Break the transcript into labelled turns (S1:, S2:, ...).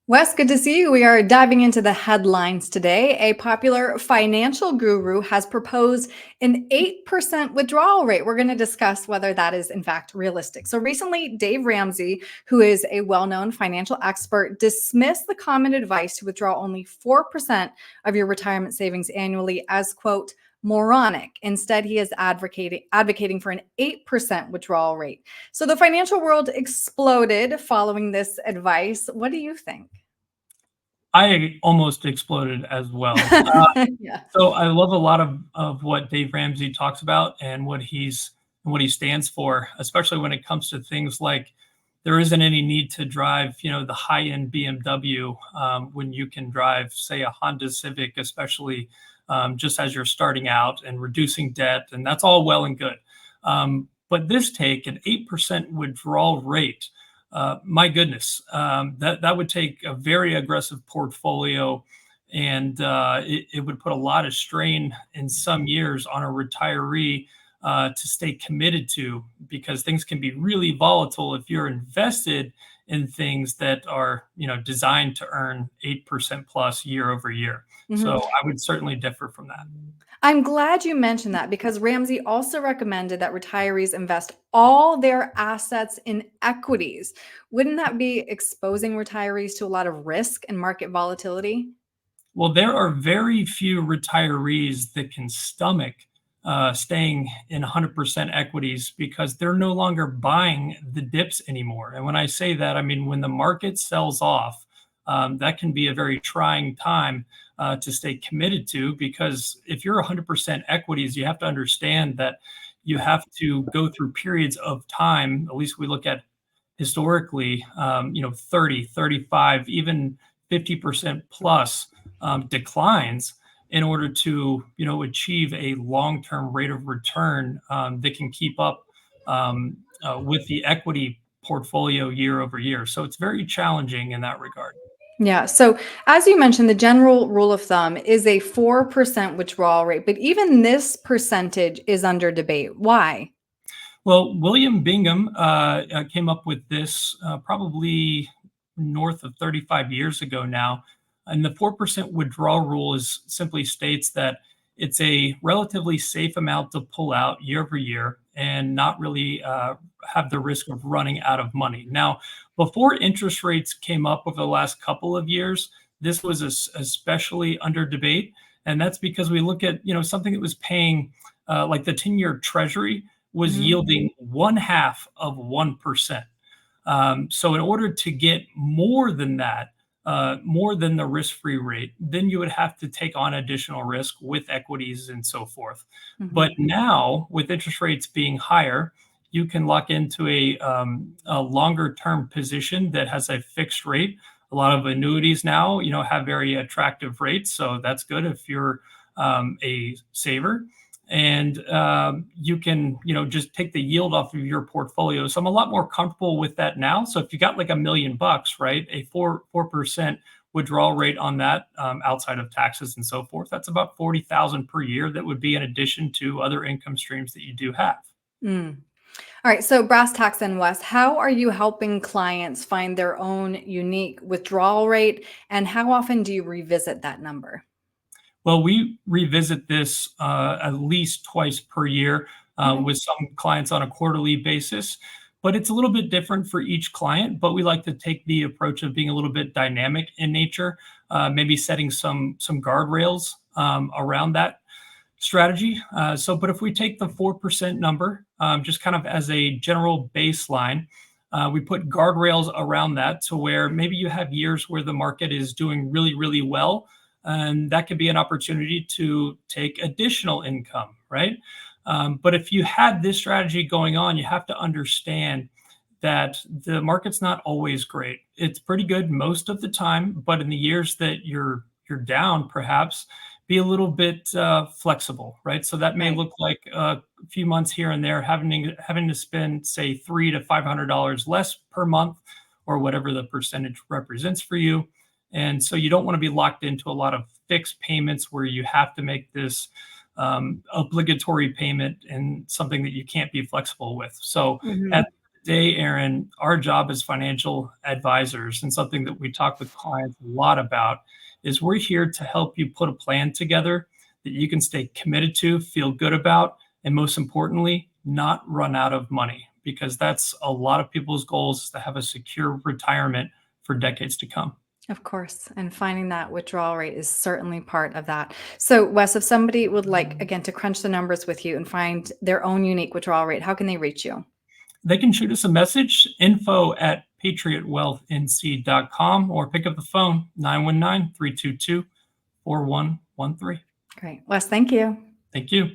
S1: Wes, good to see you. We are diving into the headlines today. A popular financial guru has proposed an 8% withdrawal rate. We're going to discuss whether that is, in fact, realistic. So, recently, Dave Ramsey, who is a well known financial expert, dismissed the common advice to withdraw only 4% of your retirement savings annually as, quote, moronic. Instead, he is advocating for an 8% withdrawal rate. So the financial world exploded following this advice. What do you think?
S2: I almost exploded as well.
S1: Yeah.
S2: So I love a lot of what Dave Ramsey talks about and what he stands for, especially when it comes to things like there isn't any need to drive, the high-end BMW when you can drive, say, a Honda Civic, especially just as you're starting out and reducing debt, and that's all well and good. But this take an 8% withdrawal rate. My goodness, that would take a very aggressive portfolio, and it would put a lot of strain in some years on a retiree to stay committed to, because things can be really volatile if you're invested in things that are designed to earn 8% plus year over year.
S1: Mhm.
S2: So I would certainly differ from that.
S1: I'm glad you mentioned that because Ramsey also recommended that retirees invest all their assets in equities. Wouldn't that be exposing retirees to a lot of risk and market volatility?
S2: Well, there are very few retirees that can stomach staying in 100% equities because they're no longer buying the dips anymore. And when I say that, I mean when the market sells off, that can be a very trying time to stay committed to, because if you're 100% equities, you have to understand that you have to go through periods of time. At least we look at historically, 30, 35, even 50% plus declines in order to achieve a long-term rate of return that can keep up with the equity portfolio year over year. So it's very challenging in that regard.
S1: Yeah. So, as you mentioned, the general rule of thumb is a 4% withdrawal rate, but even this percentage is under debate. Why?
S2: Well, William Bingham came up with this probably north of 35 years ago now. And the 4% withdrawal rule simply states that it's a relatively safe amount to pull out year over year and not really have the risk of running out of money. Now, before interest rates came up over the last couple of years, this was especially under debate. And that's because we look at, something that was paying like the 10-year treasury was
S1: Mhm.
S2: yielding one half of 1%. So in order to get more than that, more than the risk-free rate, then you would have to take on additional risk with equities and so forth. But
S1: Mhm.
S2: now, with interest rates being higher, you can lock into a longer-term position that has a fixed rate. A lot of annuities now, have very attractive rates, so that's good if you're a saver, and you can just take the yield off of your portfolio. So I'm a lot more comfortable with that now. So if you got like $1 million, right, a 4% withdrawal rate on that, outside of taxes and so forth, that's about 40,000 per year. That would be in addition to other income streams that you do have.
S1: Mm. All right. So, brass tacks and Wes, how are you helping clients find their own unique withdrawal rate? And how often do you revisit that number?
S2: Well, we revisit this at least twice per year,
S1: Okay.
S2: with some clients on a quarterly basis. But it's a little bit different for each client. But we like to take the approach of being a little bit dynamic in nature, maybe setting some guardrails around that strategy. But if we take the 4% number, just kind of as a general baseline, we put guardrails around that to where maybe you have years where the market is doing really, really well. And that could be an opportunity to take additional income, right? But if you had this strategy going on, you have to understand that the market's not always great. It's pretty good most of the time, but in the years that you're down, perhaps be a little bit flexible, right? So that may
S1: Right.
S2: look like a few months here and there, having to spend say $300 to $500 less per month, or whatever the percentage represents for you. And so you don't want to be locked into a lot of fixed payments where you have to make this obligatory payment and something that you can't be flexible with. So at
S1: Mhm.
S2: day, Aaron, our job as financial advisors, and something that we talk with clients a lot about, is we're here to help you put a plan together that you can stay committed to, feel good about, and most importantly, not run out of money, because that's a lot of people's goals, is to have a secure retirement for decades to come.
S1: Of course. And finding that withdrawal rate is certainly part of that. So, Wes, if somebody would like, again, to crunch the numbers with you and find their own unique withdrawal rate, how can they reach you?
S2: They can shoot us a message, info@patriotwealthnc.com, or pick up the phone, 919-322-4113.
S1: Great. Wes, thank you.
S2: Thank you.